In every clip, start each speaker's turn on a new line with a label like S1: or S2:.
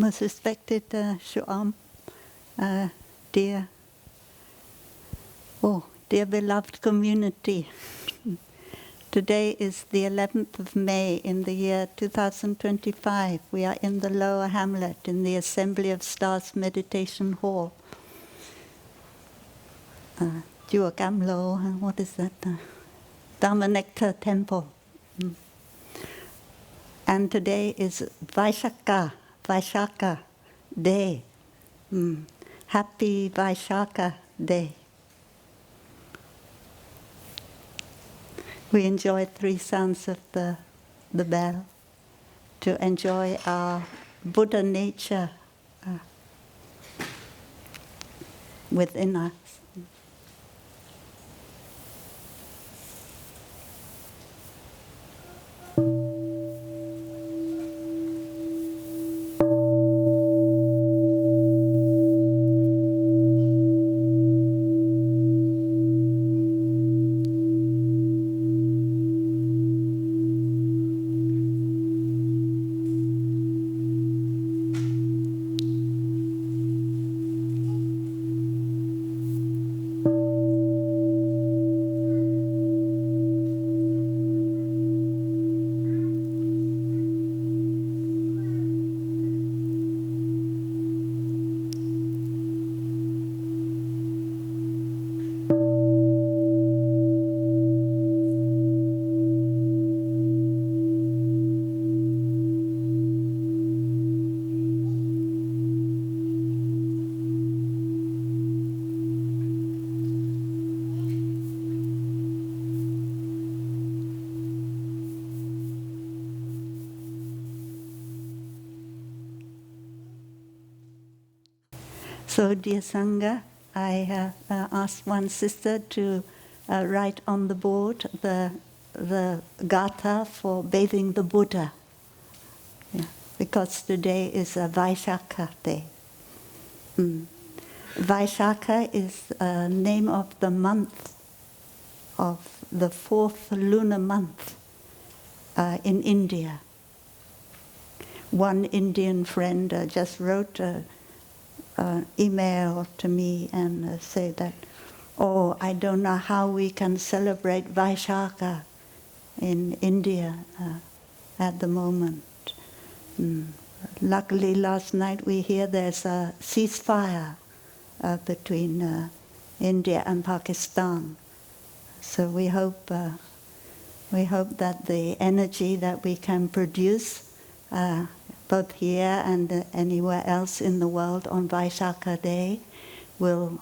S1: Most respected Shuam, dear beloved community. Today is the 11th of May in the year 2025. We are in the Lower Hamlet in the Assembly of Stars Meditation Hall. Chùa Cam Lo, what is that? Dharma Nectar Temple. And today is Vaishaka Day. Happy Vaishaka Day. We enjoy 3 sounds of the bell to enjoy our Buddha nature within us. So, dear Sangha, I have asked one sister to write on the board the gatha for bathing the Buddha, because today is a Vaishaka Day. Vaishaka is the name of the month, of the 4th lunar month in India. One Indian friend just wrote email to me and say that, I don't know how we can celebrate Vaishaka in India at the moment. Luckily last night we hear there's a ceasefire between India and Pakistan. So we hope that the energy that we can produce both here and anywhere else in the world on Vaishaka Day will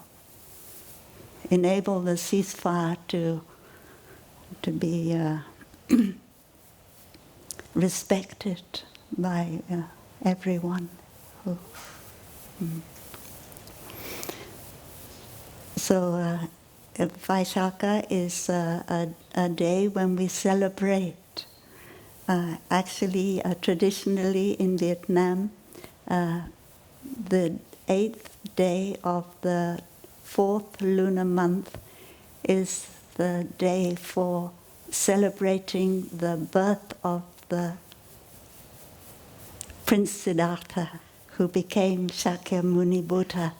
S1: enable the ceasefire to be respected by everyone. So Vaishaka is a day when we celebrate. Actually, traditionally in Vietnam, the 8th day of the 4th lunar month is the day for celebrating the birth of the Prince Siddhartha, who became Shakyamuni Buddha.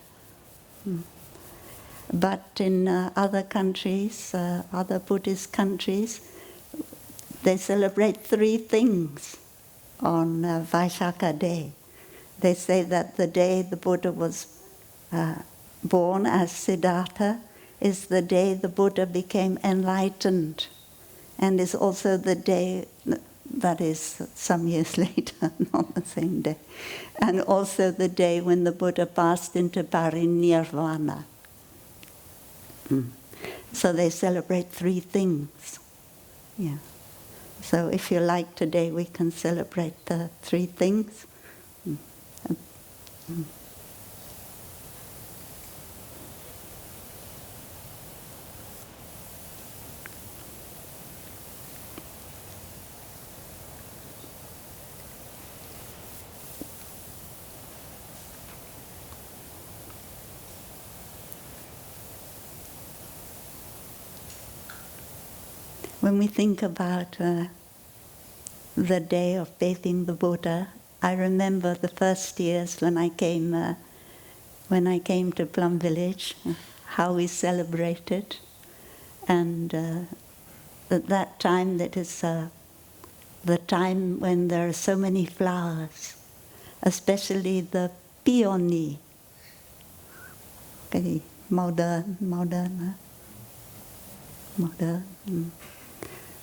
S1: But in other countries, other Buddhist countries, they celebrate 3 things on Vaishaka Day. They say that the day the Buddha was born as Siddhartha is the day the Buddha became enlightened, and is also the day, that is some years later, not the same day, and also the day when the Buddha passed into parinirvana. So they celebrate 3 things. Yeah. So if you like, today we can celebrate the 3 things. When we think about the day of bathing the Buddha, I remember the first years when I came to Plum Village, how we celebrated, and at that time, that is the time when there are so many flowers, especially the peony. Okay, modern.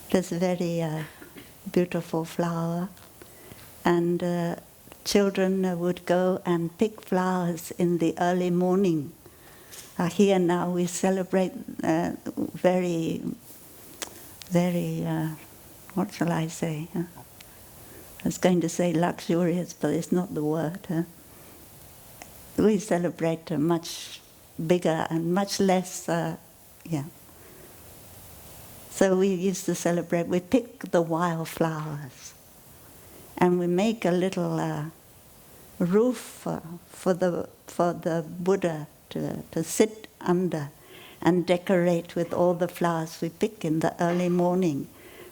S1: It's a very beautiful flower, and children would go and pick flowers in the early morning. Here now we celebrate very, what shall I say? I was going to say luxurious, but it's not the word. We celebrate much bigger and much less, So we used to celebrate, we pick the wildflowers, and we make a little roof for the Buddha to sit under and decorate with all the flowers we pick in the early morning.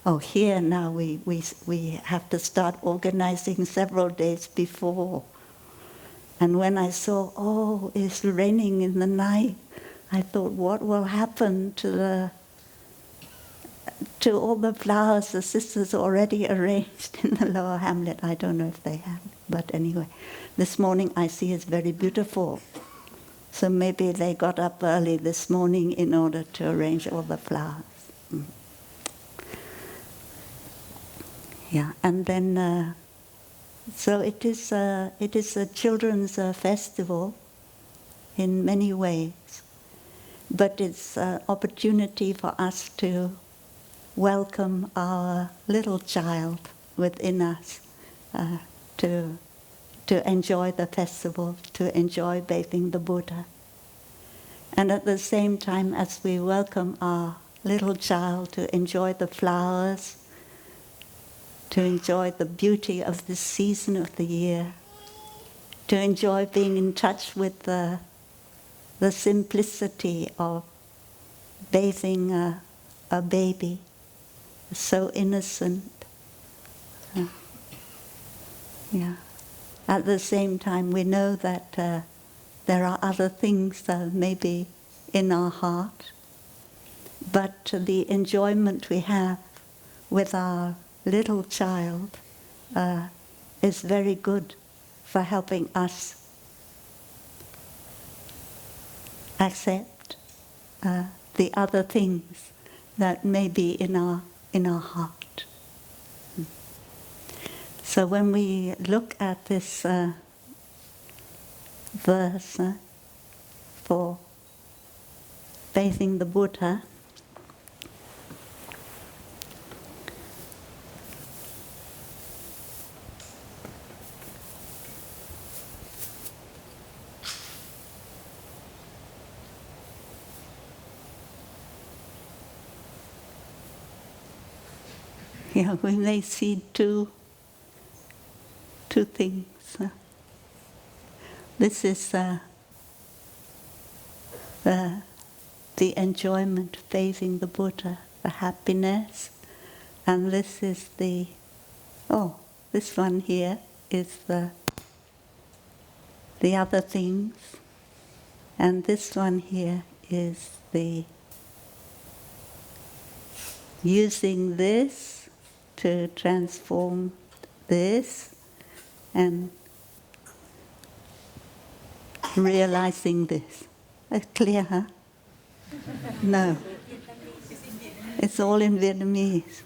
S1: Oh, here now we have to start organizing several days before. And when I saw, oh, it's raining in the night, I thought, what will happen to all the flowers the sisters already arranged in the lower Hamlet? I don't know if they have, but anyway, this morning I see it's very beautiful. So maybe they got up early this morning in order to arrange all the flowers. Yeah, and then so it is a children's festival in many ways, but it's an opportunity for us to welcome our little child within us to enjoy the festival, to enjoy bathing the Buddha. And at the same time as we welcome our little child to enjoy the flowers, to enjoy the beauty of this season of the year, to enjoy being in touch with the simplicity of bathing a baby, so innocent. Yeah. At the same time, we know that there are other things maybe in our heart, but the enjoyment we have with our little child is very good for helping us accept the other things that may be in our heart. So when we look at this verse for bathing the Buddha, yeah, we may see two things. This is the enjoyment of bathing the Buddha, the happiness, and this is this one here is the other things, and this one here is the using this to transform this and realizing this. That's clear, huh? No. It's all in Vietnamese.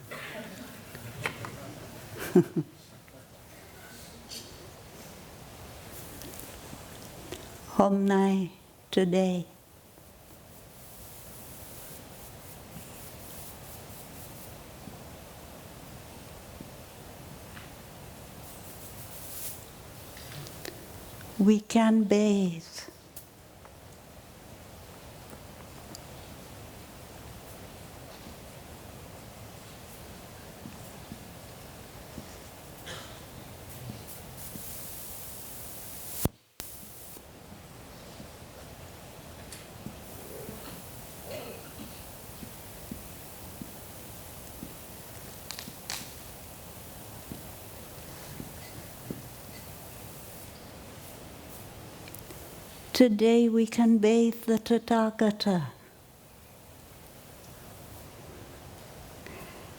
S1: Hôm nay, today. We can bathe. Today we can bathe the Tathagata.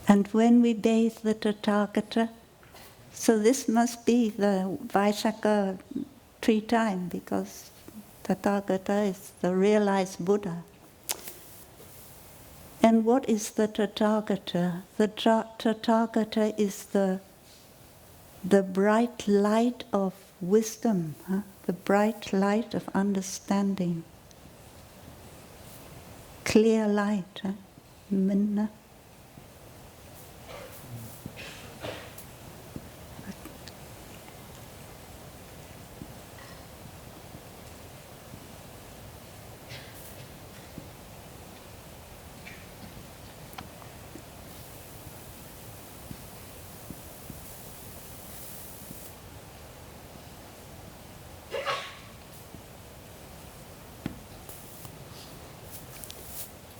S1: And when we bathe the Tathagata, so this must be the Vaisakha tree time, because Tathagata is the realized Buddha. And what is the Tathagata? The Tathagata is the bright light of wisdom, the bright light of understanding. Clear light, Minna.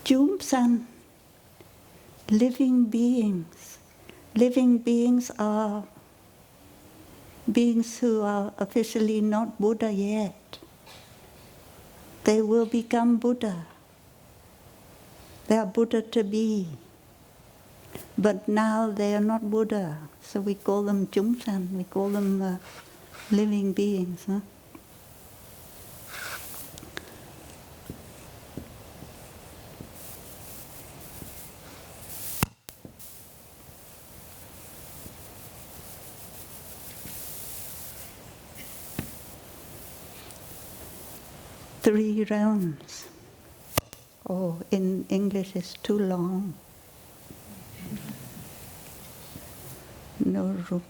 S1: Jumsan, living beings. Living beings are beings who are officially not Buddha yet. They will become Buddha. They are Buddha to be. But now they are not Buddha, so we call them Jumsan, we call them living beings. 3 realms. Oh, in English it's too long. No room.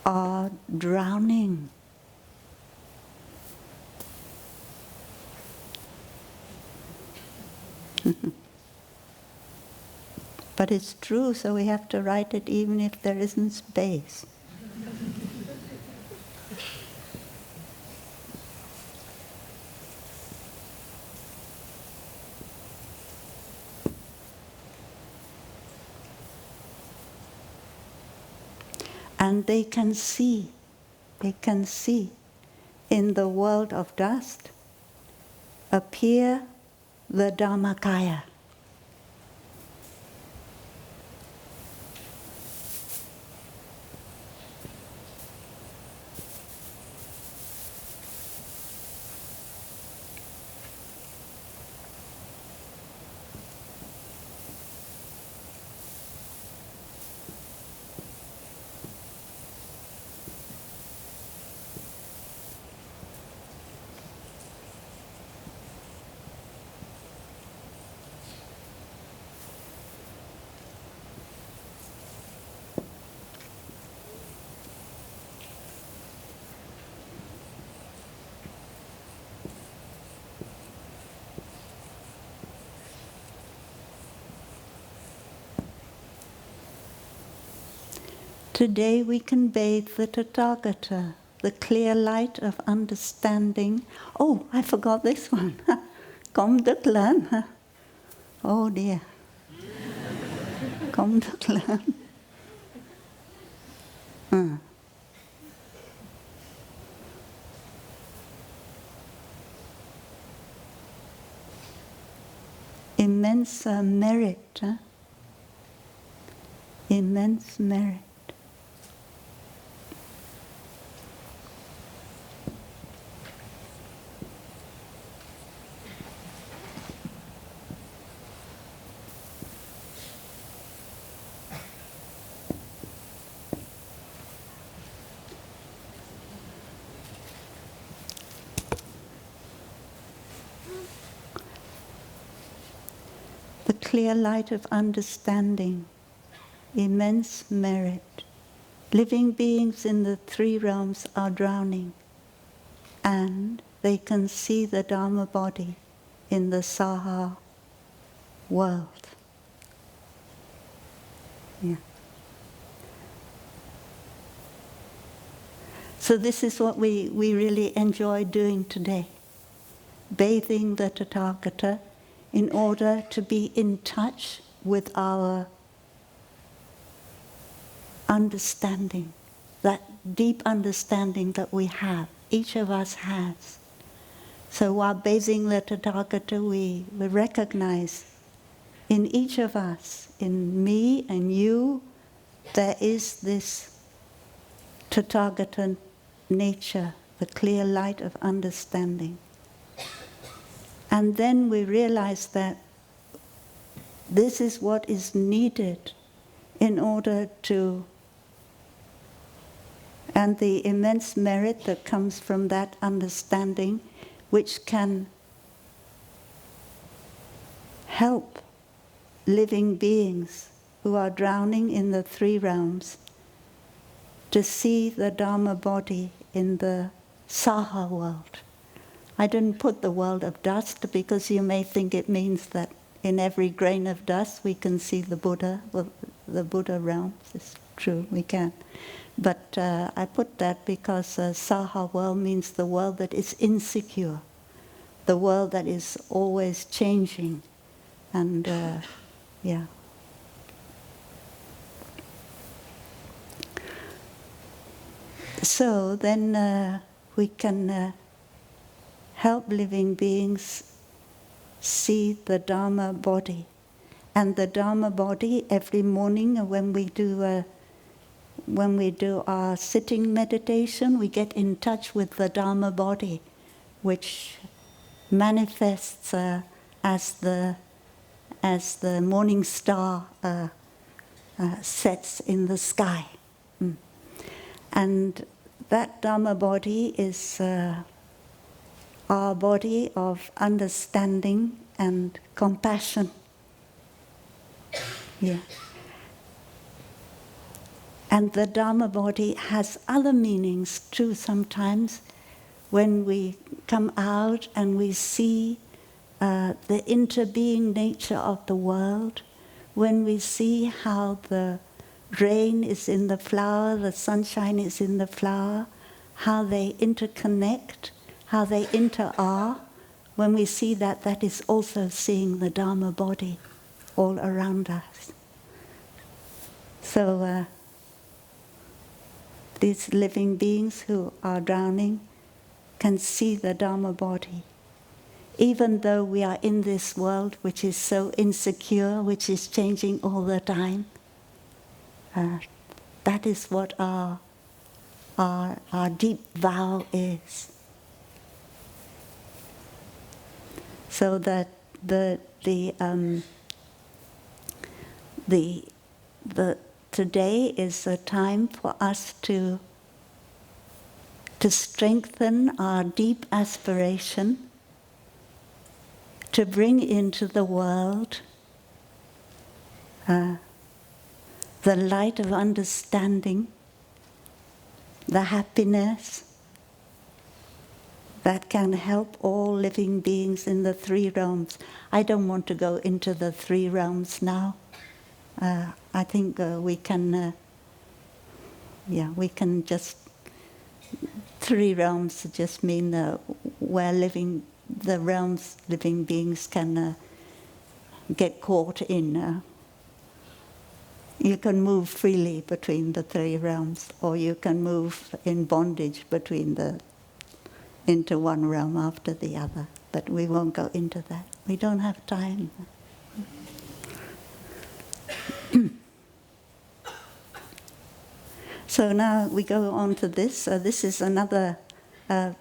S1: Are drowning. But it's true, so we have to write it even if there isn't space. And they can see in the world of dust appear the Dharmakaya. Today we can bathe the Tathagata, the clear light of understanding. Oh, I forgot this one. Kom Đức Lớn. Oh dear. Kom Đức Lớn. Immense merit. Immense merit. The clear light of understanding, immense merit. Living beings in the 3 realms are drowning, and they can see the Dharma body in the Saha world. Yeah. So this is what we really enjoy doing today, bathing the Tathagata in order to be in touch with our understanding, that deep understanding that we have, each of us has. So while bathing the Tathagata, we recognize in each of us, in me and you, there is this Tathagata nature, the clear light of understanding. And then we realize that this is what is needed in order to, and the immense merit that comes from that understanding, which can help living beings who are drowning in the three realms to see the Dharma body in the sangha world. I didn't put the world of dust because you may think it means that in every grain of dust we can see the Buddha, well, the Buddha realms. It's true, we can. But I put that because sangha world means the world that is insecure, the world that is always changing. And yeah. So then we can help living beings see the Dharma body. And the Dharma body, every morning when we do our sitting meditation, we get in touch with the Dharma body, which manifests as the morning star sets in the sky. And that Dharma body is our body of understanding and compassion. Yeah. And the Dharma body has other meanings too sometimes when we come out and we see the interbeing nature of the world, when we see how the rain is in the flower, the sunshine is in the flower, how they interconnect, how they inter-are. When we see that, that is also seeing the Dharma body all around us. So these living beings who are drowning can see the Dharma body. Even though we are in this world which is so insecure, which is changing all the time, that is what our deep vow is. So that today is a time for us to strengthen our deep aspiration to bring into the world the light of understanding, the happiness that can help all living beings in the three realms. I don't want to go into the three realms now. I think we can just, three realms just mean where the realms living beings can get caught in. You can move freely between the three realms, or you can move in bondage into one realm after the other. But we won't go into that. We don't have time. So now we go on to this. This is another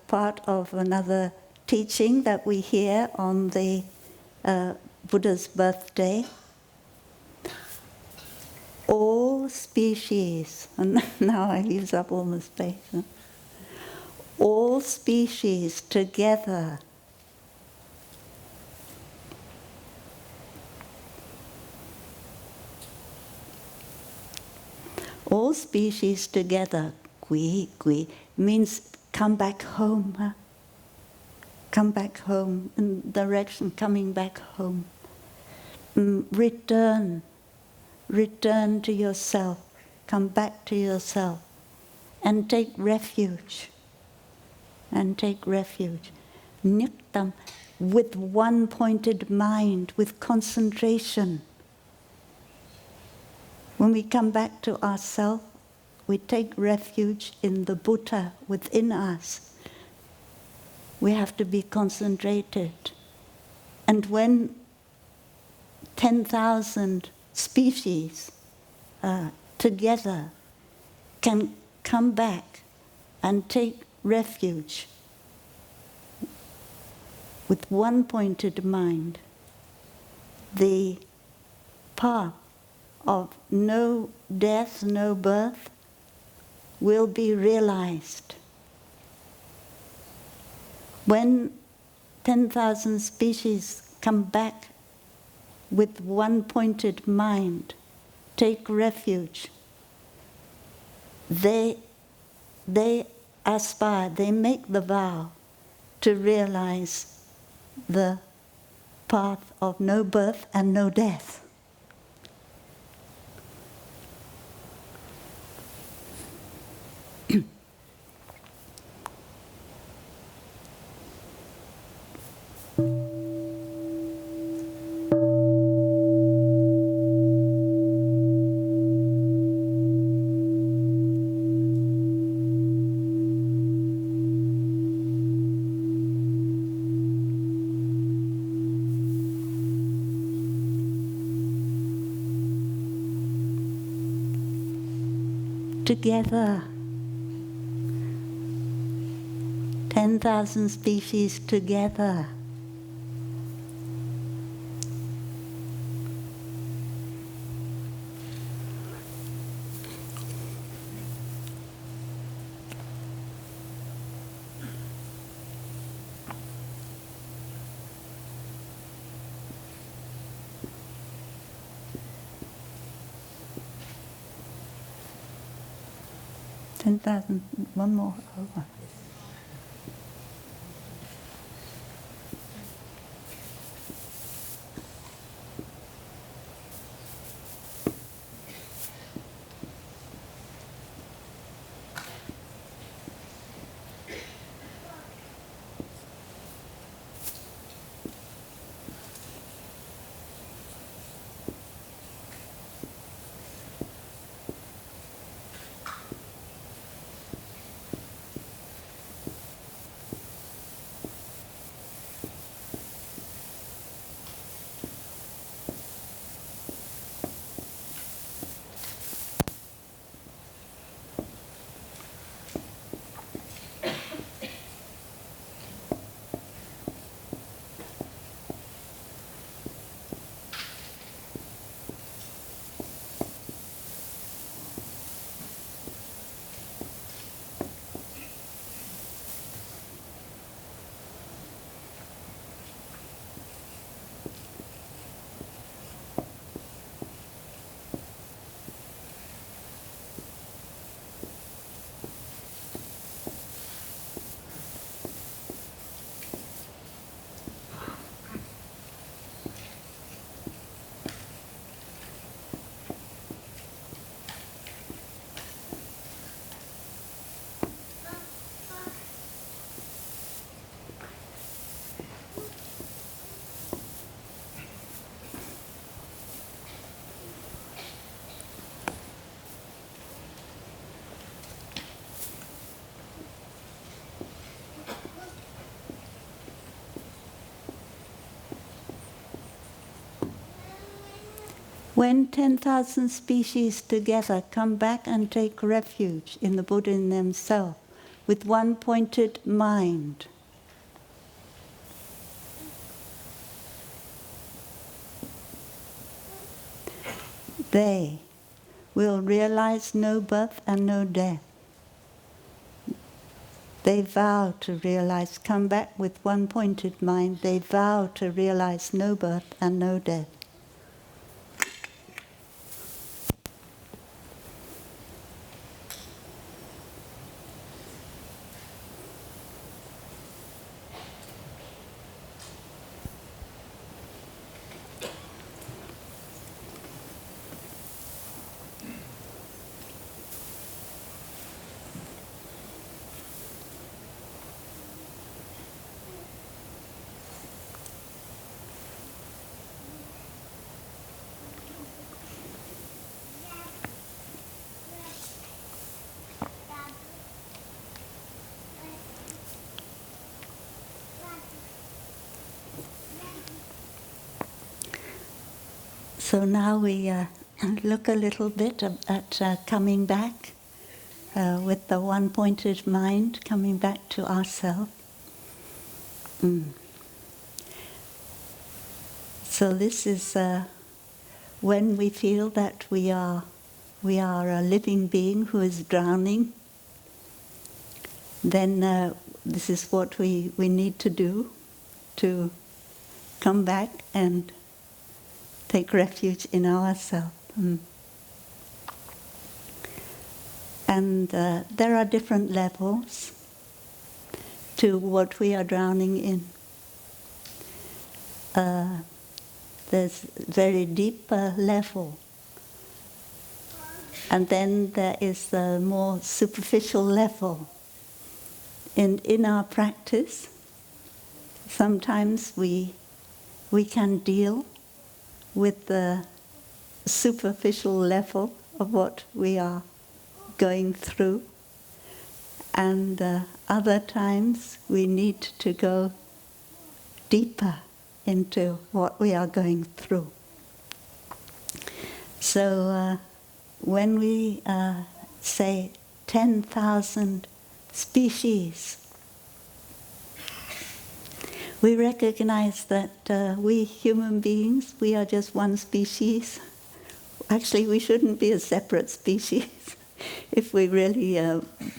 S1: part of another teaching that we hear on the Buddha's birthday. All species, and now I use up all the space. All species together all species together, gui, means come back home. Huh? Come back home, in direction coming back home. Return to yourself, come back to yourself, and take refuge. Niktam, with one-pointed mind, with concentration. When we come back to ourselves, we take refuge in the Buddha within us. We have to be concentrated. And when 10,000 species together can come back and take refuge with one pointed mind, the path of no death, no birth will be realized. When 10,000 species come back with one pointed mind, take refuge, they aspire, they make the vow to realize the path of no birth and no death. Together, 10,000 species together. One more over. When 10,000 species together come back and take refuge in the Buddha in themselves with one pointed mind, they will realize no birth and no death. They vow to realize, come back with one pointed mind, they vow to realize no birth and no death. So now we look a little bit at coming back with the one-pointed mind, coming back to ourselves. So this is when we feel that we are a living being who is drowning, then this is what we need to do, to come back and take refuge in ourselves. And there are different levels to what we are drowning in. There's very deep level. And then there is the more superficial level. In our practice, sometimes we can deal with the superficial level of what we are going through. And other times we need to go deeper into what we are going through. So when we say 10,000 species, we recognize that we human beings, we are just one species. Actually, we shouldn't be a separate species if we're really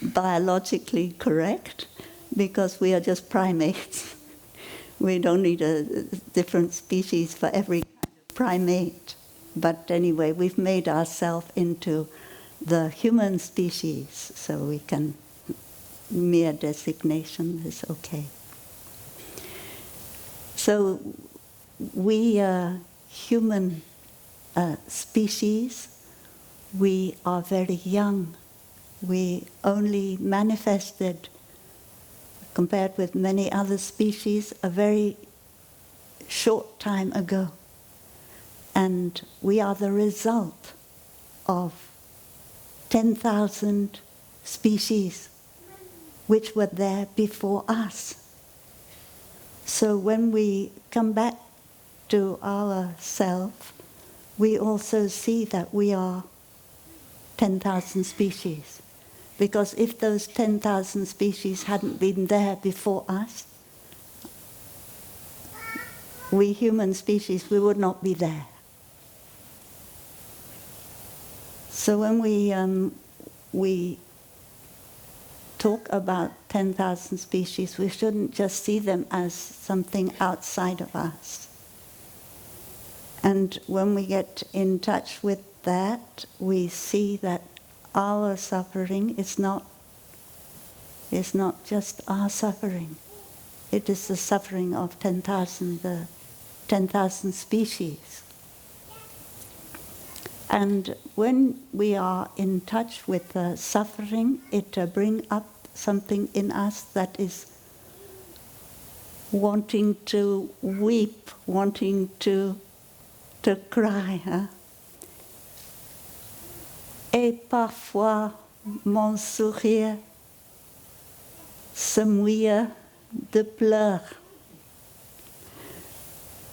S1: biologically correct, because we are just primates. We don't need a different species for every primate. But anyway, we've made ourselves into the human species, so we can, mere designation is okay. So we human species, we are very young. We only manifested, compared with many other species, a very short time ago. And we are the result of 10,000 species which were there before us. So when we come back to ourself, we also see that we are 10,000 species. Because if those 10,000 species hadn't been there before us, we human species, we would not be there. So when we talk about 10,000 species, we shouldn't just see them as something outside of us. And when we get in touch with that, we see that our suffering is not just our suffering. It is the suffering of 10,000 species. And when we are in touch with the suffering, it brings up something in us that is wanting to weep, wanting to cry. Hein? Et parfois, mon sourire se mouille de pleurs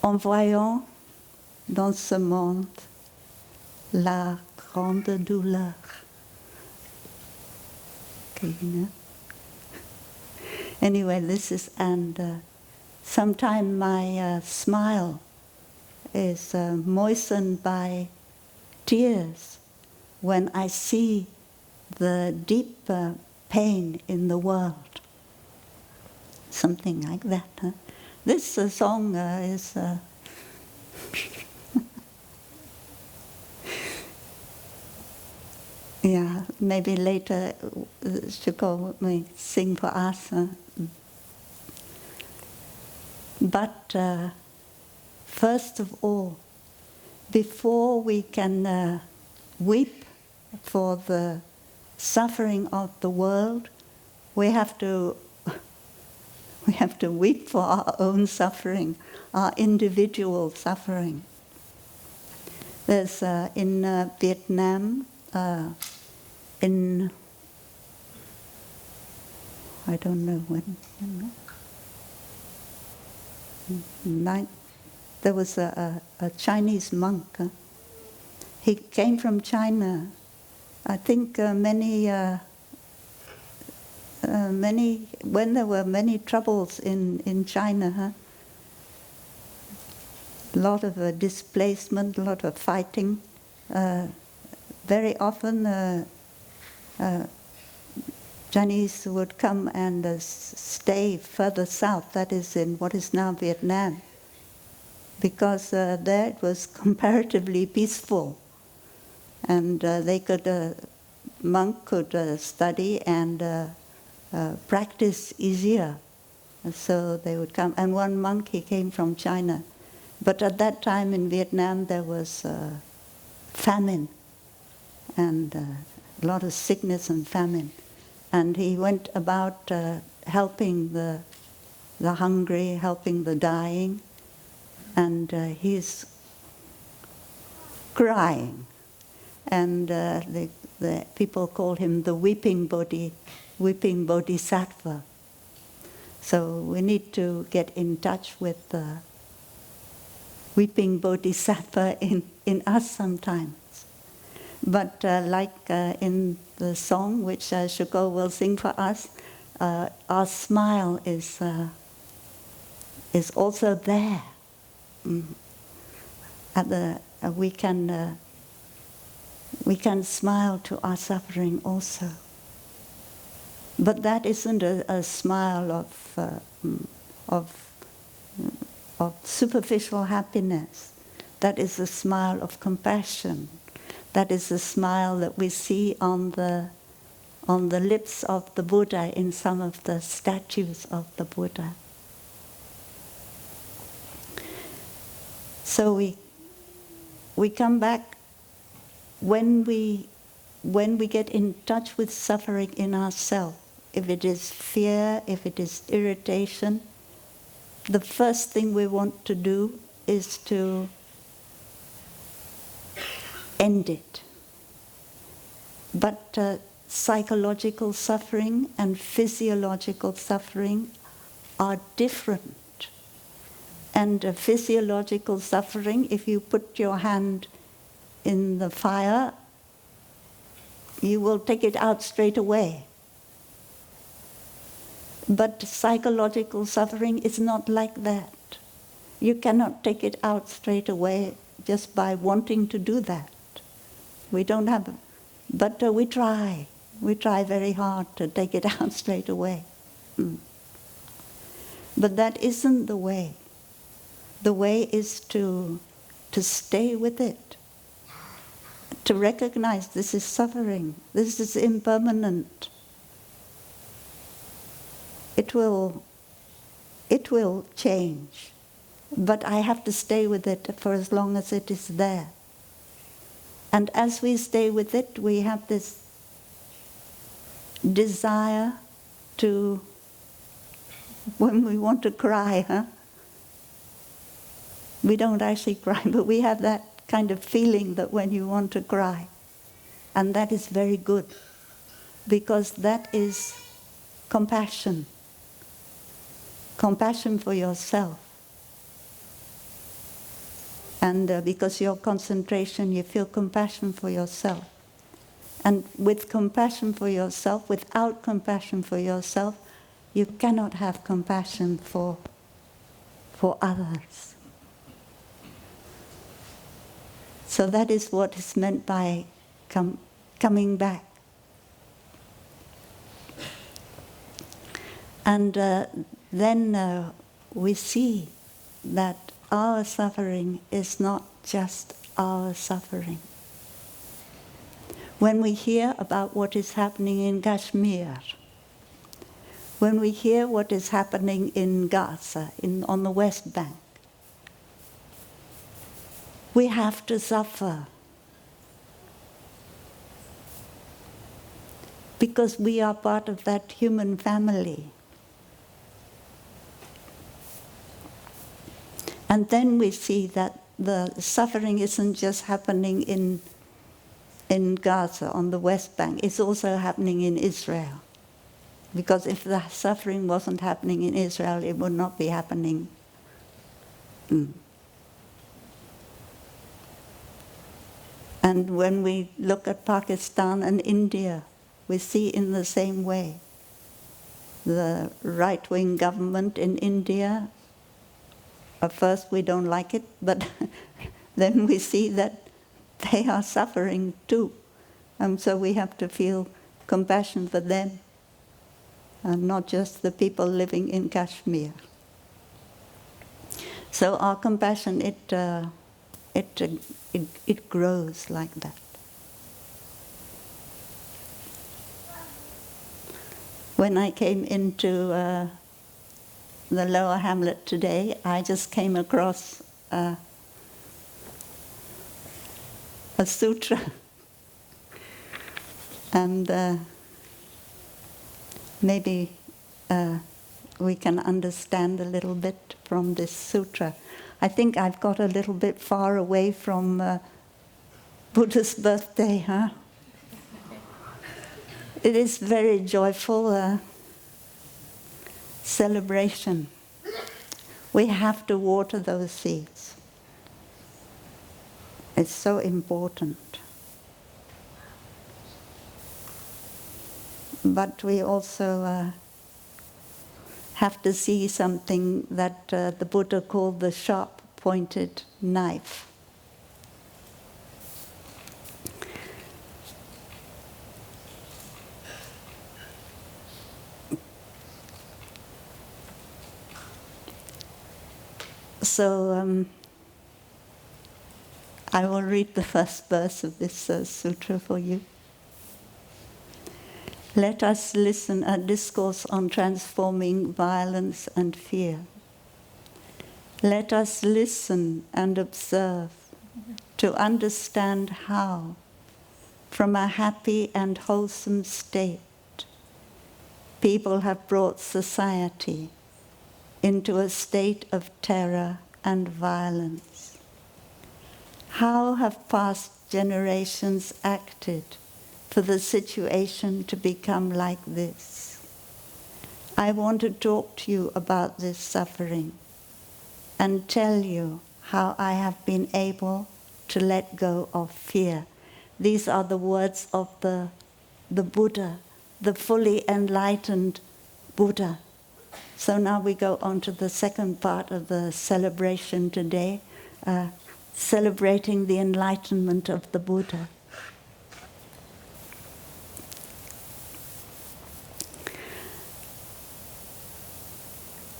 S1: en voyant dans ce monde la grande douleur. Okay, you know? Anyway, this is, and sometimes my smile is moistened by tears when I see the deep pain in the world. Something like that. Huh? This song is... yeah, maybe later Shuko may sing for us. But first of all, before we can weep for the suffering of the world, we have to weep for our own suffering, our individual suffering. There's in Vietnam, in I don't know when, There was a Chinese monk. He came from China. I think when there were many troubles in China, a lot of displacement, a lot of fighting. Very often Chinese would come and stay further south, that is in what is now Vietnam, because there it was comparatively peaceful, and monk could study and practice easier. And so they would come. And one monk, he came from China. But at that time in Vietnam there was famine, and a lot of sickness and famine. And he went about helping the hungry, helping the dying, and he's crying. And the people call him the weeping bodhisattva. So we need to get in touch with the weeping bodhisattva in us sometimes. But like in the song which Shuko will sing for us, our smile is also there. We can smile to our suffering also. But that isn't a smile of superficial happiness. That is a smile of compassion. That is a smile that we see on the lips of the Buddha in some of the statues of the Buddha. So we come back when we get in touch with suffering in ourselves. If it is fear, if it is irritation, the first thing we want to do is to end it. But psychological suffering and physiological suffering are different. And physiological suffering, if you put your hand in the fire, you will take it out straight away. But psychological suffering is not like that. You cannot take it out straight away just by wanting to do that. We don't have, but we try. We try very hard to take it out straight away. But that isn't the way. The way is to stay with it, to recognize this is suffering, this is impermanent. It will change, but I have to stay with it for as long as it is there. And as we stay with it, we have this desire to, when we want to cry, we don't actually cry, but we have that kind of feeling that when you want to cry. And that is very good, because that is compassion. Compassion for yourself. And because your concentration, you feel compassion for yourself. And with compassion for yourself, without compassion for yourself, you cannot have compassion for others. So that is what is meant by coming back. And then we see that our suffering is not just our suffering. When we hear about what is happening in Kashmir, when we hear what is happening in Gaza, on the West Bank, we have to suffer because we are part of that human family. And then we see that the suffering isn't just happening in Gaza, on the West Bank, it's also happening in Israel. Because if the suffering wasn't happening in Israel, it would not be happening. And when we look at Pakistan and India, we see in the same way. The right-wing government in India, at first we don't like it, but then we see that they are suffering too. And so we have to feel compassion for them, and not just the people living in Kashmir. So our compassion, it grows like that. When I came into the lower Hamlet today, I just came across a sutra. And maybe we can understand a little bit from this sutra. I think I've got a little bit far away from Buddha's birthday, huh? It is very joyful celebration. We have to water those seeds. It's so important. But we also have to see something that the Buddha called the sharp-pointed knife. So I will read the first verse of this sutra for you. Let us listen a discourse on transforming violence and fear. Let us listen and observe to understand how, from a happy and wholesome state, people have brought society into a state of terror and violence. How have past generations acted for the situation to become like this? I want to talk to you about this suffering and tell you how I have been able to let go of fear. These are the words of the Buddha, the fully enlightened Buddha. So now we go on to the second part of the celebration today, celebrating the enlightenment of the Buddha.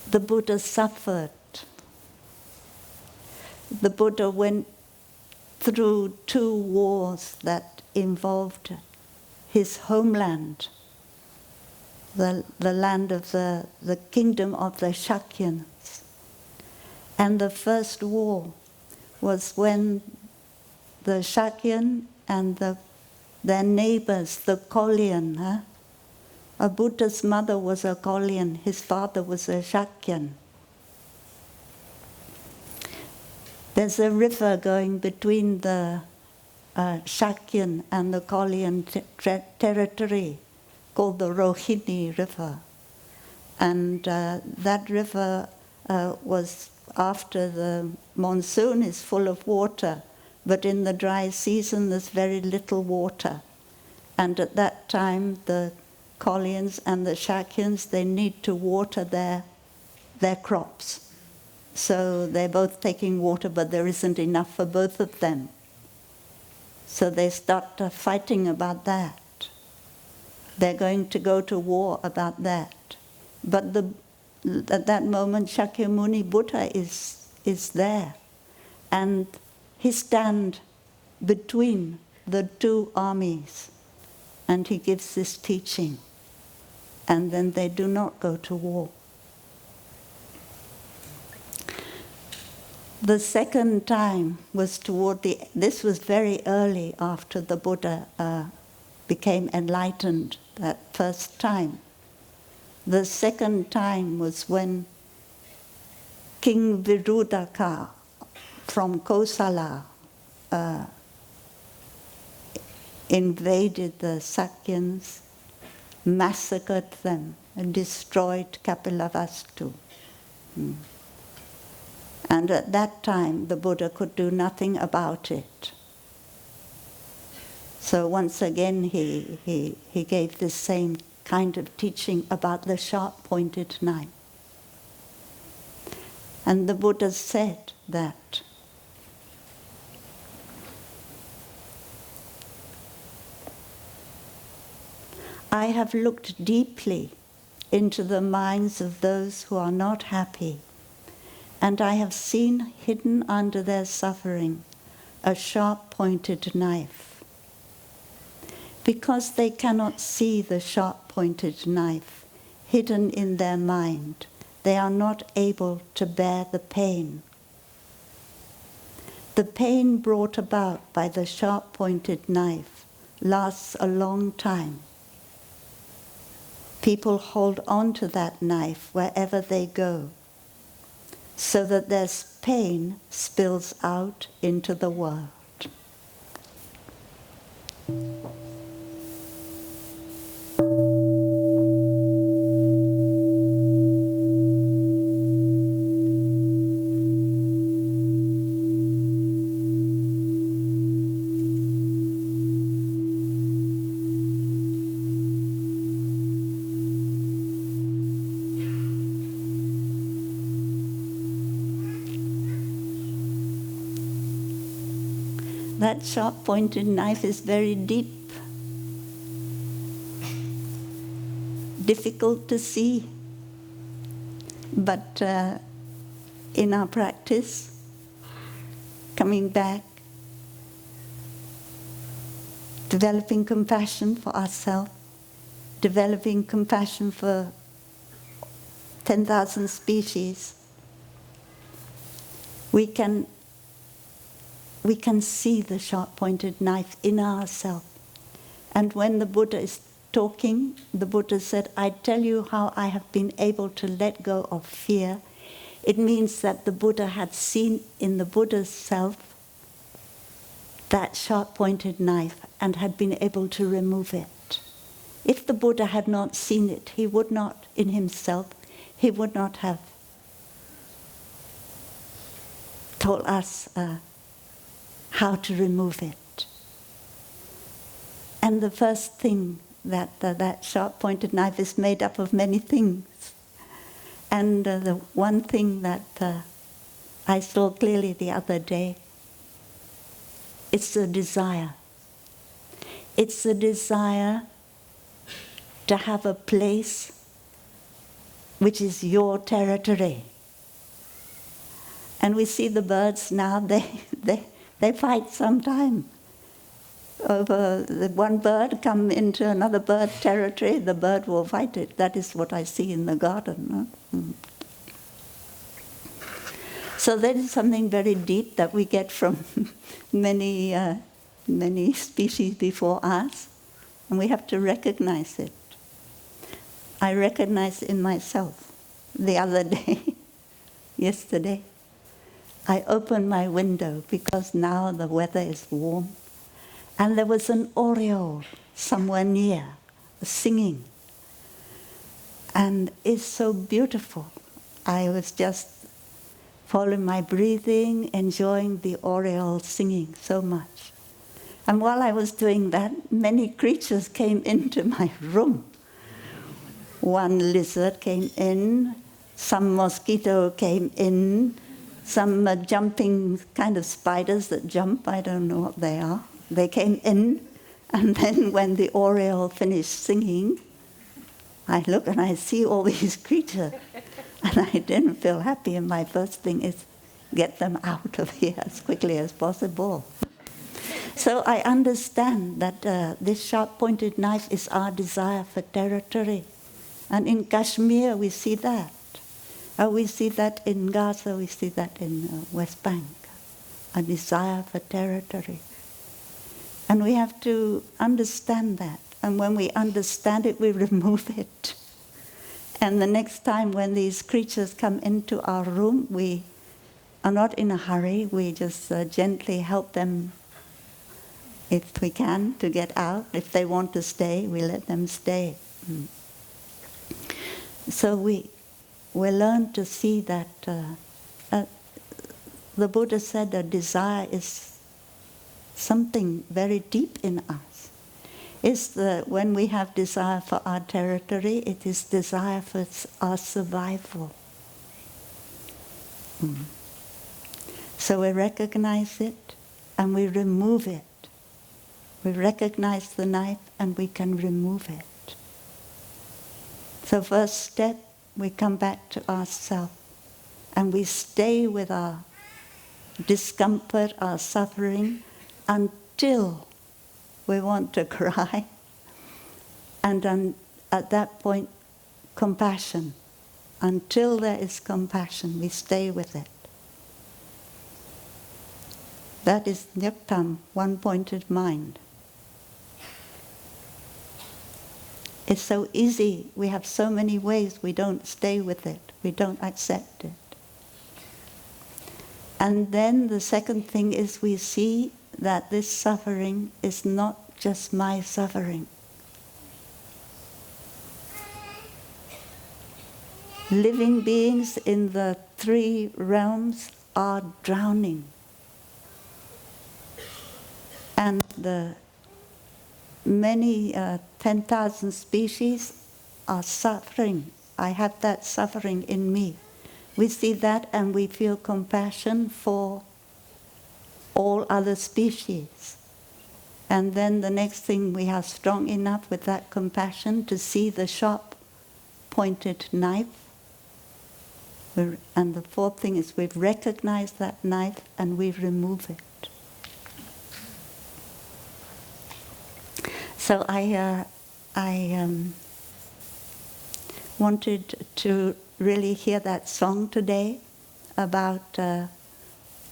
S1: The Buddha suffered. The Buddha went through 2 wars that involved his homeland, the land of the kingdom of the Shakyans. And the first war was when the Shakyan and their neighbors, the Kolyan, Buddha's mother was a Kolyan, his father was a Shakyan. There's a river going between the Shakyan and the Kolyan territory called the Rohini River. And that river was, after the monsoon, is full of water, but in the dry season there's very little water. And at that time the Kolyans and the Shakyans, they need to water their crops. So they're both taking water, but there isn't enough for both of them. So they start fighting about that. They're going to go to war about that. But at that moment, Shakyamuni Buddha is there. And he stands between the 2 armies. And he gives this teaching. And then they do not go to war. The second time was this was very early after the Buddha became enlightened, that first time. The second time was when King Virudaka from Kosala invaded the Sakyans, massacred them, and destroyed Kapilavastu. And at that time, the Buddha could do nothing about it. So once again he gave this same kind of teaching about the sharp-pointed knife. And the Buddha said that I have looked deeply into the minds of those who are not happy, and I have seen hidden under their suffering a sharp-pointed knife. Because they cannot see the sharp-pointed knife hidden in their mind, they are not able to bear the pain. The pain brought about by the sharp-pointed knife lasts a long time. People hold on to that knife wherever they go, so that their pain spills out into the world. That sharp-pointed knife is very deep, difficult to see, but in our practice, coming back, developing compassion for ourselves, developing compassion for 10,000 species, we can see the sharp-pointed knife in ourselves. And when the Buddha is talking, the Buddha said, I tell you how I have been able to let go of fear. It means that the Buddha had seen in the Buddha's self that sharp-pointed knife and had been able to remove it. If the Buddha had not seen it, he would not, in himself, he would not have told us how to remove it. And the first thing that sharp-pointed knife is made up of many things. And the one thing that I saw clearly the other day, it's the desire. It's the desire to have a place which is your territory. And we see the birds now, they fight sometimes over the one bird come into another bird territory, the bird will fight it. That is what I see in the garden. No? So there is something very deep that we get from many species before us, and we have to recognize it. I recognize in myself the other day, yesterday. I opened my window because now the weather is warm, and there was an oriole somewhere near singing, and it's so beautiful. I was just following my breathing, enjoying the oriole singing so much. And while I was doing that, many creatures came into my room. One lizard came in, some mosquito came in, some jumping kind of spiders that jump, I don't know what they are. They came in, and then when the oriole finished singing, I look and I see all these creatures, and I didn't feel happy, and my first thing is get them out of here as quickly as possible. So I understand that this sharp-pointed knife is our desire for territory. And in Kashmir we see that. We see that in Gaza, we see that in West Bank. A desire for territory. And we have to understand that. And when we understand it, we remove it. And the next time when these creatures come into our room, we are not in a hurry. We just gently help them, if we can, to get out. If they want to stay, we let them stay. So we learn to see that the Buddha said a desire is something very deep in us. When we have desire for our territory, it is desire for our survival. So we recognize it and we remove it. We recognize the knife and we can remove it. So first step, we come back to ourselves and we stay with our discomfort, our suffering, until we want to cry. And at that point, compassion. Until there is compassion, we stay with it. That is Nyaktam, one-pointed mind. It's so easy. We have so many ways we don't stay with it. We don't accept it. And then the second thing is we see that this suffering is not just my suffering. Living beings in the three realms are drowning. And the many 10,000 species are suffering. I have that suffering in me. We see that and we feel compassion for all other species. And then the next thing, we are strong enough with that compassion to see the sharp pointed knife. And the fourth thing is we've recognized that knife and we remove it. So I wanted to really hear that song today about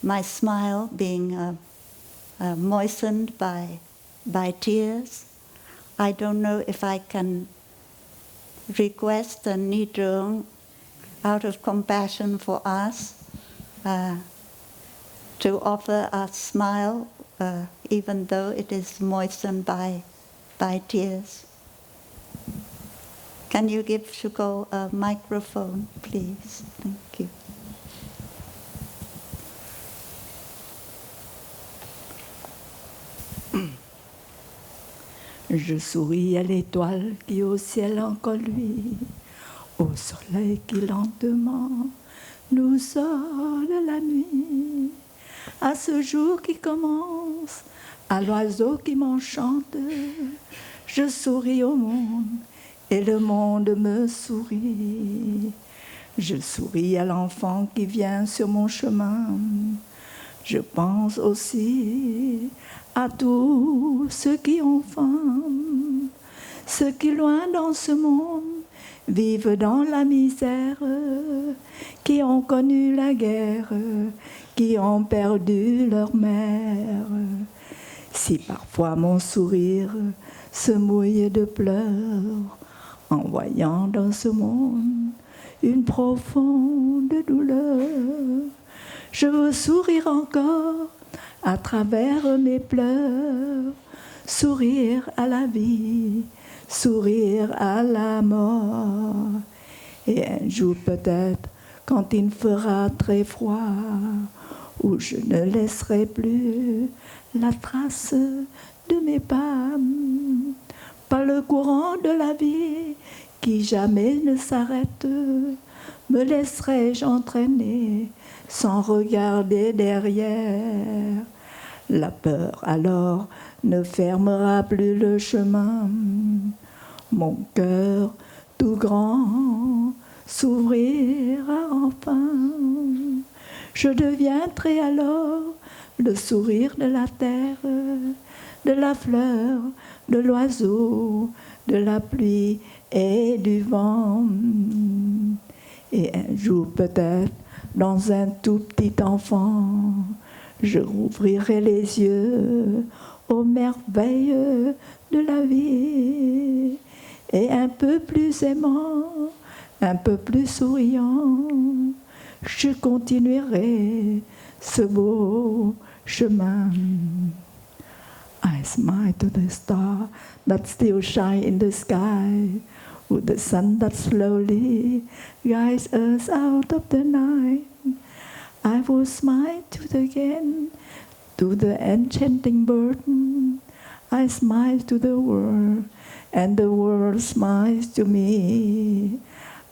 S1: my smile being moistened by tears. I don't know if I can request a nidrung out of compassion for us to offer a smile even though it is moistened by tears. Can you give Shuko a microphone, please? Thank you.
S2: Je souris à l'étoile qui au ciel encore luit, au soleil qui lentement nous sort de la nuit, à ce jour qui commence, à l'oiseau qui m'enchante. Je souris au monde et le monde me sourit. Je souris à l'enfant qui vient sur mon chemin. Je pense aussi à tous ceux qui ont faim, ceux qui loin dans ce monde vivent dans la misère, qui ont connu la guerre, qui ont perdu leur mère. Si parfois mon sourire se mouille de pleurs, en voyant dans ce monde une profonde douleur, je veux sourire encore à travers mes pleurs, sourire à la vie, sourire à la mort. Et un jour peut-être, quand il fera très froid, où je ne laisserai plus la trace de mes pas, par le courant de la vie qui jamais ne s'arrête, me laisserai-je entraîner sans regarder derrière. La peur alors ne fermera plus le chemin. Mon cœur tout grand s'ouvrira enfin. Je deviendrai alors le sourire de la terre, de la fleur, de l'oiseau, de la pluie et du vent. Et un jour peut-être, dans un tout petit enfant, je rouvrirai les yeux aux merveilles de la vie. Et un peu plus aimant, un peu plus souriant, je continuerai ce beau chemin. I smile to the star that still shine in the sky, with the sun that slowly guides us out of the night. I will smile to To the enchanting bird, I smile to the world, and the world smiles to me.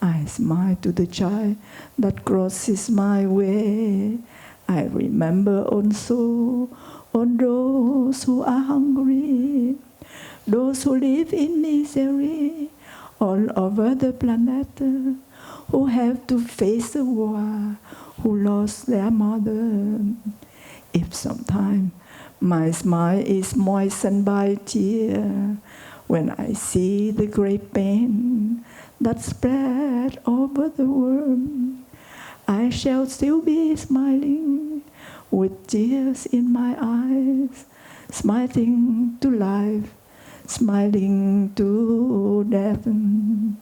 S2: I smile to the child that crosses my way. I remember also on those who are hungry, those who live in misery all over the planet, who have to face the war, who lost their mother. If sometime my smile is moistened by tears, when I see the great pain that spread over the world, I shall still be smiling with tears in my eyes, smiling to life, smiling to death. And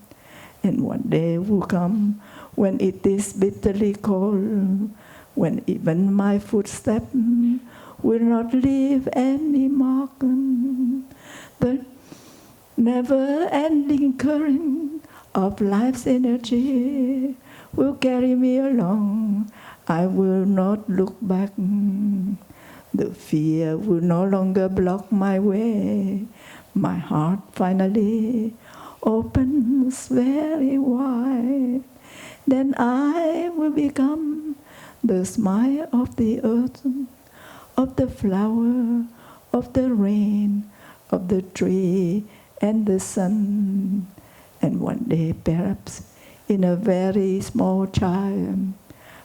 S2: one day will come when it is bitterly cold, when even my footstep will not leave any mark. The never-ending current of life's energy will carry me along. I will not look back. The fear will no longer block my way. My heart finally opens very wide. Then I will become the smile of the earth, of the flower, of the rain, of the tree and the sun. And one day, perhaps, in a very small child,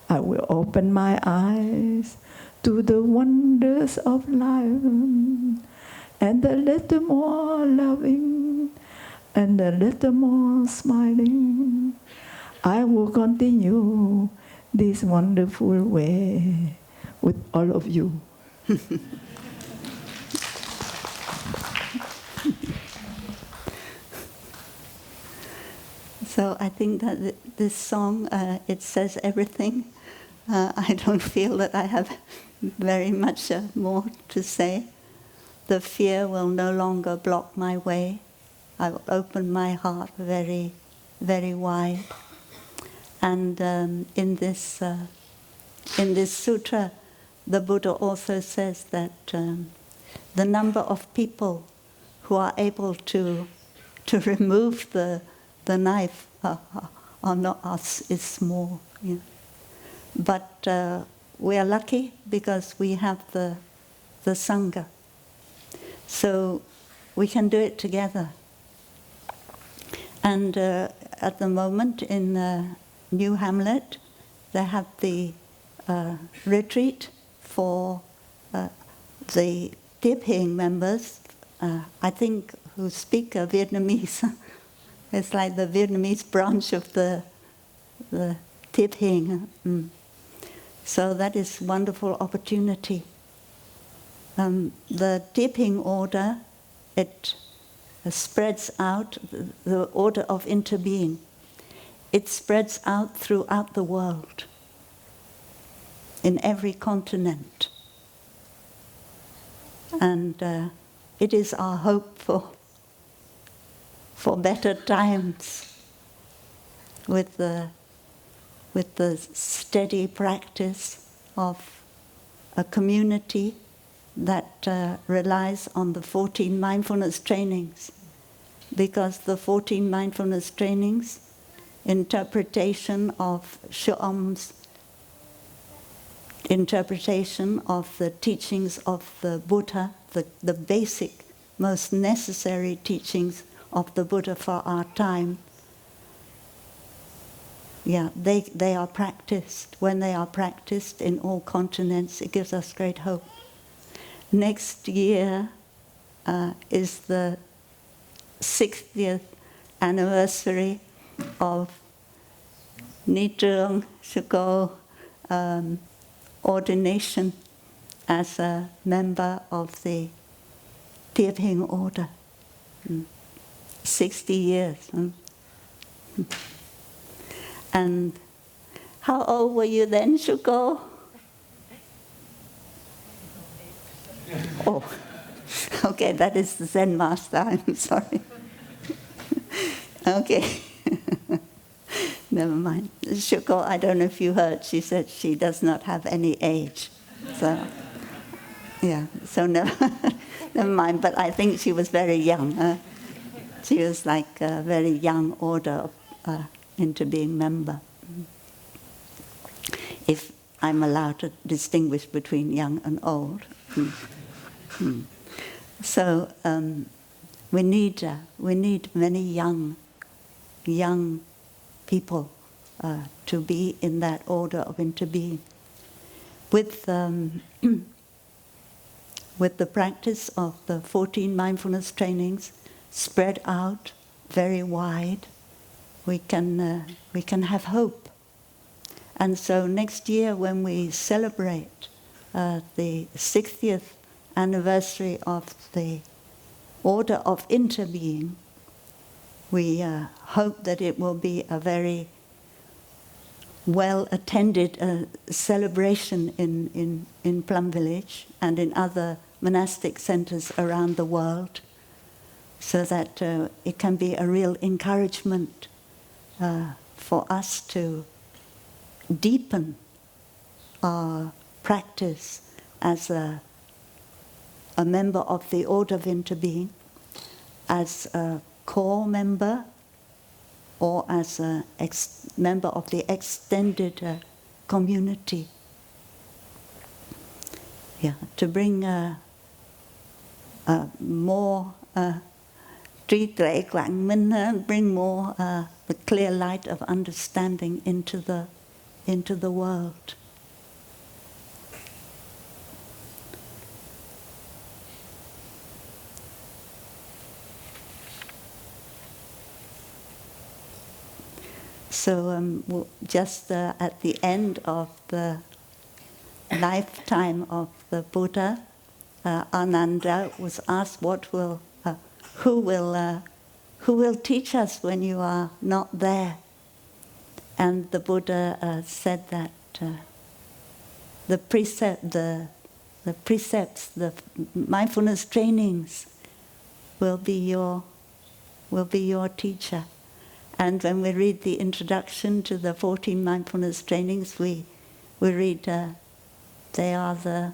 S2: I will open my eyes to the wonders of life, and a little more loving, and a little more smiling, I will continue this wonderful way with all of you.
S1: So I think that this song, it says everything. I don't feel that I have very much more to say. The fear will no longer block my way. I will open my heart very, very wide. And in this sutra, the Buddha also says that the number of people who are able to remove the knife are not us, is small. Yeah. But we are lucky because we have the sangha. So we can do it together. And at the moment in New Hamlet, they have the retreat for the Tiếp Hing members, I think, who speak Vietnamese. It's like the Vietnamese branch of the Tiếp Hing. So that is a wonderful opportunity. The Tiếp Hing order, it spreads out, the order of interbeing. It spreads out throughout the world, in every continent. And it is our hope for better times with the steady practice of a community that relies on the 14 mindfulness trainings. Because the 14 mindfulness trainings, interpretation of Shuom's interpretation of the teachings of the Buddha, the basic, most necessary teachings of the Buddha for our time, yeah, they are practiced. When they are practiced in all continents, it gives us great hope. Next year is the 60th anniversary of Ni Trung Shuko ordination as a member of the Tiếp Hing order. 60 years. And how old were you then, Shuko? Oh, okay, that is the Zen master, I'm sorry. Okay. Never mind. Shuko, I don't know if you heard, she said she does not have any age. So Yeah, so never, never mind. But I think she was very young. She was like a very young order interbeing member. If I'm allowed to distinguish between young and old. So we need many young people to be in that order of interbeing. With with the practice of the 14 mindfulness trainings spread out very wide, we can have hope. And so next year, when we celebrate the 60th anniversary of the order of interbeing, we hope that it will be a very well-attended celebration in Plum Village and in other monastic centers around the world, so that it can be a real encouragement for us to deepen our practice as a member of the order of interbeing, as a core member, or as a member of the extended community. Yeah, to bring more trí tuệ quảng minh, bring more the clear light of understanding into the world. So just at the end of the lifetime of the Buddha, Ananda was asked, who will teach us when you are not there? And the Buddha said that the precepts, the mindfulness trainings will be your teacher. And when we read the introduction to the 14 mindfulness trainings, we read they are the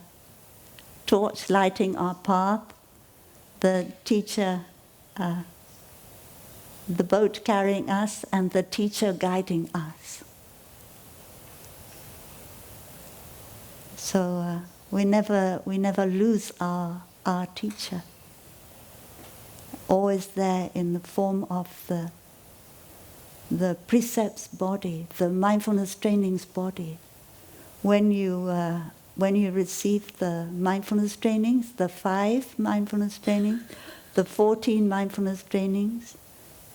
S1: torch lighting our path, the teacher, the boat carrying us, and the teacher guiding us. So we never lose our teacher. Always there in the form of the precepts body, the mindfulness trainings body. When you receive the mindfulness trainings, the 5 mindfulness trainings, the 14 mindfulness trainings,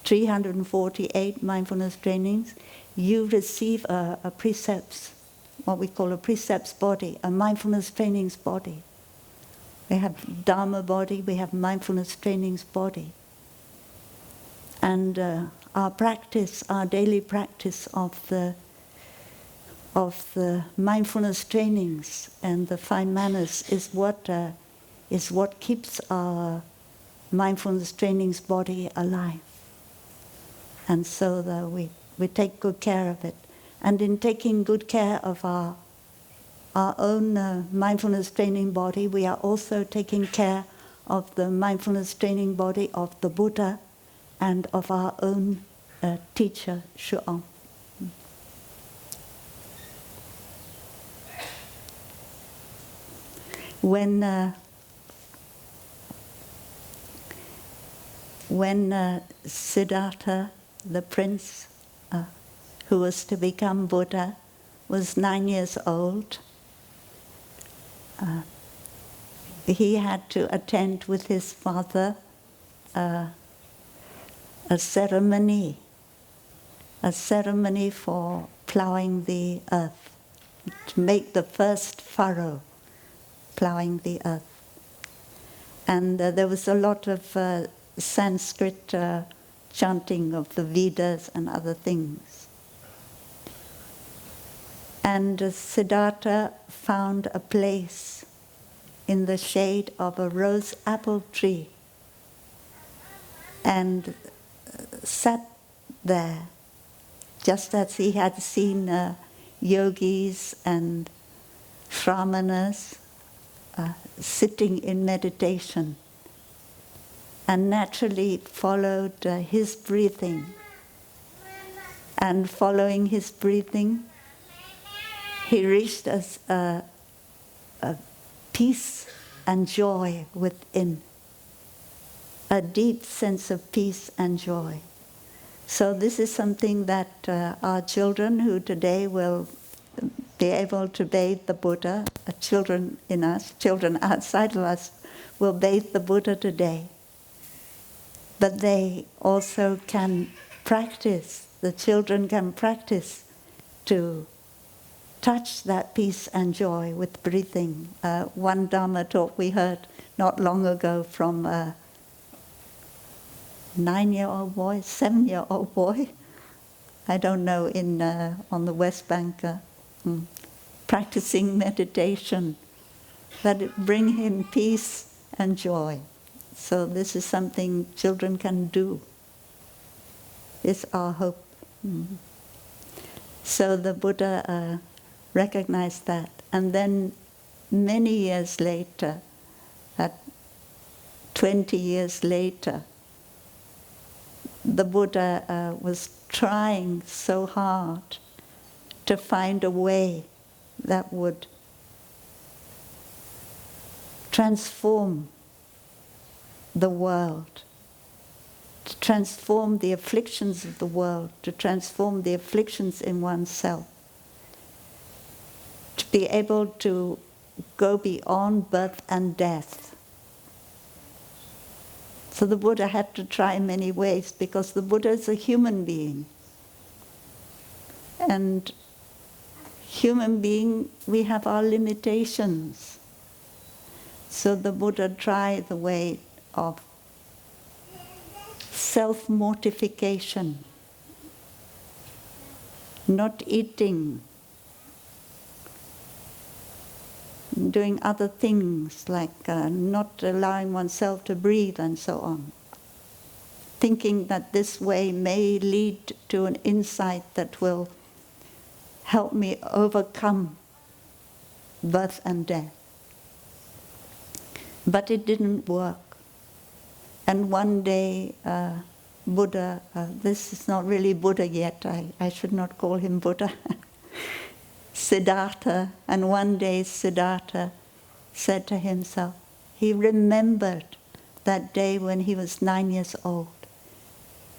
S1: 348 mindfulness trainings, you receive a precepts, what we call a precepts body, a mindfulness trainings body. We have Dharma body, we have mindfulness trainings body. And our practice, our daily practice of the mindfulness trainings and the 5 manners is what keeps our mindfulness trainings body alive. And so we take good care of it. And in taking good care of our own mindfulness training body, we are also taking care of the mindfulness training body of the Buddha and of our own teacher, Shu'ong. When Siddhartha, the prince who was to become Buddha, was 9 years old, he had to attend with his father a ceremony for plowing the earth, to make the first furrow, plowing the earth. And there was a lot of Sanskrit chanting of the Vedas and other things. And Siddhartha found a place in the shade of a rose apple tree and sat there, just as he had seen yogis and brahmanas sitting in meditation and naturally followed his breathing. And following his breathing, he reached a peace and joy within, a deep sense of peace and joy. So this is something that our children who today will be able to bathe the Buddha, children in us, children outside of us, will bathe the Buddha today. But they also can practice, the children can practice to touch that peace and joy with breathing. One Dharma talk we heard not long ago from a 9-year-old boy, 7-year-old boy, I don't know, on the West Bank, practicing meditation, that it bring him peace and joy. So this is something children can do. It's our hope. So the Buddha recognized that. And then many years later, 20 years later, the Buddha was trying so hard to find a way that would transform the world, to transform the afflictions of the world, to transform the afflictions in oneself, to be able to go beyond birth and death. So the Buddha had to try many ways because the Buddha is a human being. And human being, we have our limitations. So the Buddha tried the way of self-mortification, not eating, doing other things like not allowing oneself to breathe and so on, thinking that this way may lead to an insight that will help me overcome birth and death. But it didn't work. And one day, Buddha, this is not really Buddha yet, I should not call him Buddha, Siddhartha, and one day Siddhartha said to himself, he remembered that day when he was 9 years old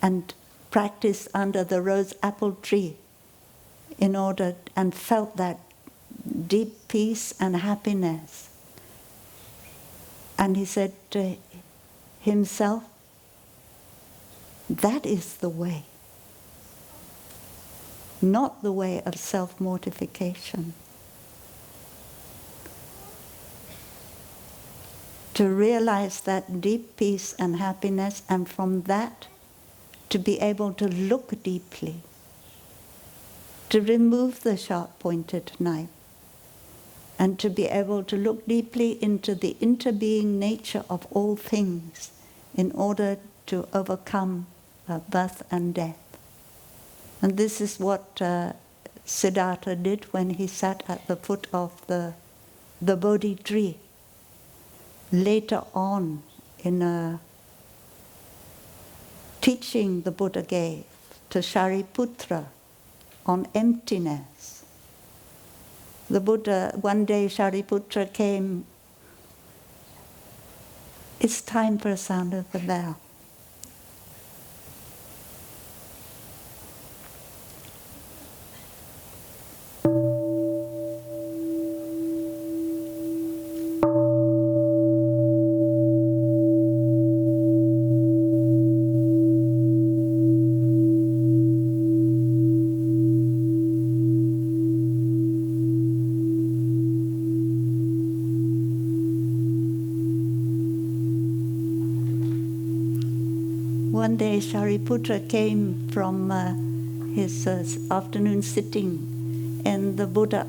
S1: and practiced under the rose apple tree and felt that deep peace and happiness. And he said to himself, that is the way, not the way of self-mortification. To realize that deep peace and happiness, and from that to be able to look deeply, to remove the sharp-pointed knife, and to be able to look deeply into the interbeing nature of all things in order to overcome birth and death. And this is what Siddhartha did when he sat at the foot of the Bodhi tree. Later on, in a teaching the Buddha gave to Shariputra on emptiness, the Buddha, one day Shariputra came, it's time for a sound of the bell. One day Shariputra came from his afternoon sitting, and the Buddha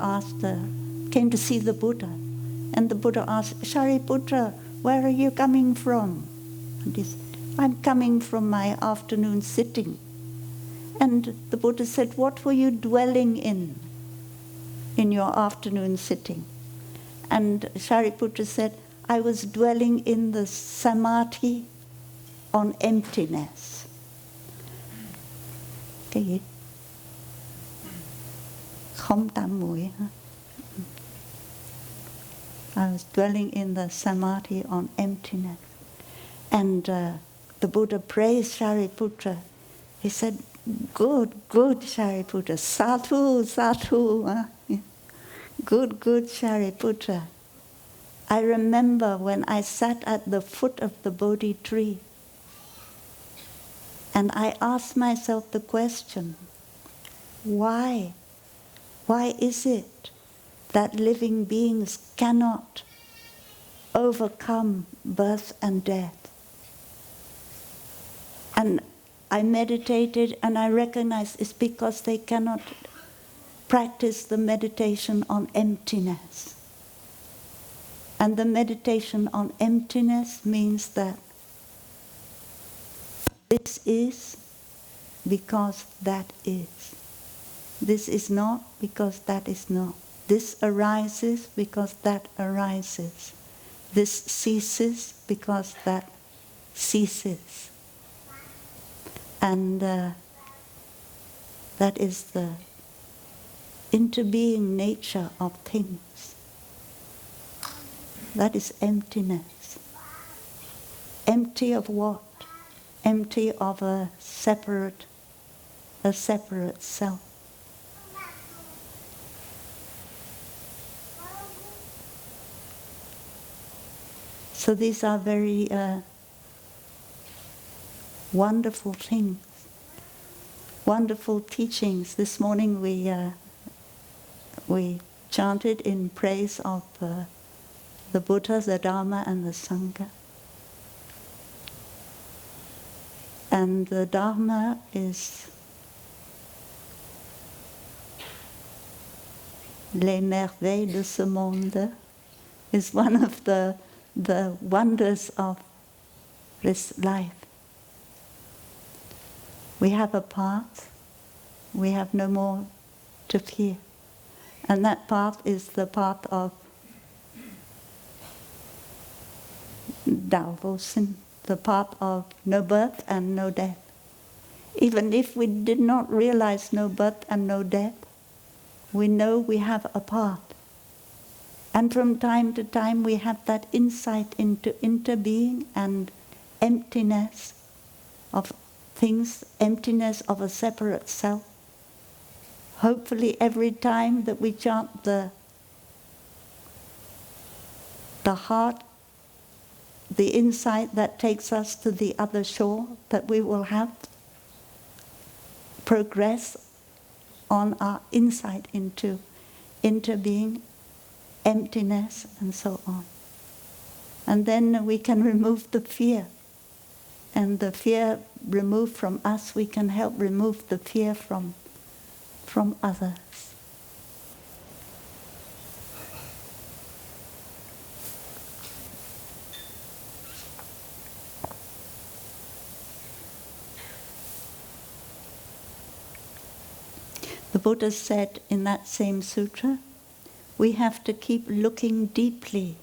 S1: came to see the Buddha. And the Buddha asked, Shariputra, where are you coming from? And he said, I'm coming from my afternoon sitting. And the Buddha said, what were you dwelling in your afternoon sitting? And Shariputra said, I was dwelling in the samadhi on emptiness. Cái gì? Không tam muội hả? I was dwelling in the samadhi on emptiness. And the Buddha praised Shariputra. He said, good, good Shariputra. Sadhu, sadhu. Huh? Good, good Shariputra. I remember when I sat at the foot of the Bodhi tree and I asked myself the question, why? Why is it that living beings cannot overcome birth and death? And I meditated and I recognized it's because they cannot practice the meditation on emptiness. And the meditation on emptiness means that this is because that is. This is not because that is not. This arises because that arises. This ceases because that ceases. And that is the interbeing nature of things. That is emptiness. Empty of what? Empty of a separate self. So these are very wonderful things, wonderful teachings. This morning we chanted in praise of the Buddha, the Dharma, and the Sangha. And the Dharma is les merveilles de ce monde, is one of the wonders of this life. We have a path, we have no more to fear. And that path is the path of Dao Vô Sinh, the path of no birth and no death. Even if we did not realize no birth and no death, we know we have a path. And from time to time we have that insight into interbeing and emptiness of things, emptiness of a separate self. Hopefully every time that we chant the heart, the insight that takes us to the other shore, that we will have progress on our insight into interbeing, emptiness, and so on. And then we can remove the fear. And the fear removed from us, we can help remove the fear from others. The Buddha said in that same sutra, we have to keep looking deeply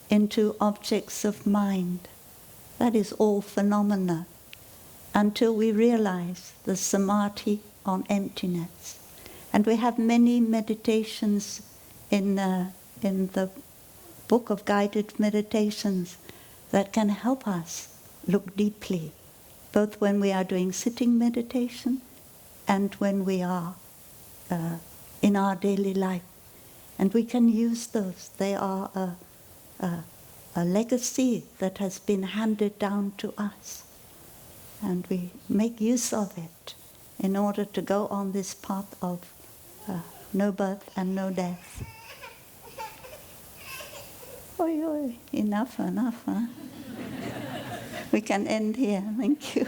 S1: into objects of mind, that is all phenomena, until we realize the samadhi on emptiness. And we have many meditations in the book of guided meditations that can help us look deeply, both when we are doing sitting meditation and when we are in our daily life. And we can use those. They are a legacy that has been handed down to us. And we make use of it in order to go on this path of no birth and no death. Oi, oi, enough, huh? We can end here. Thank you.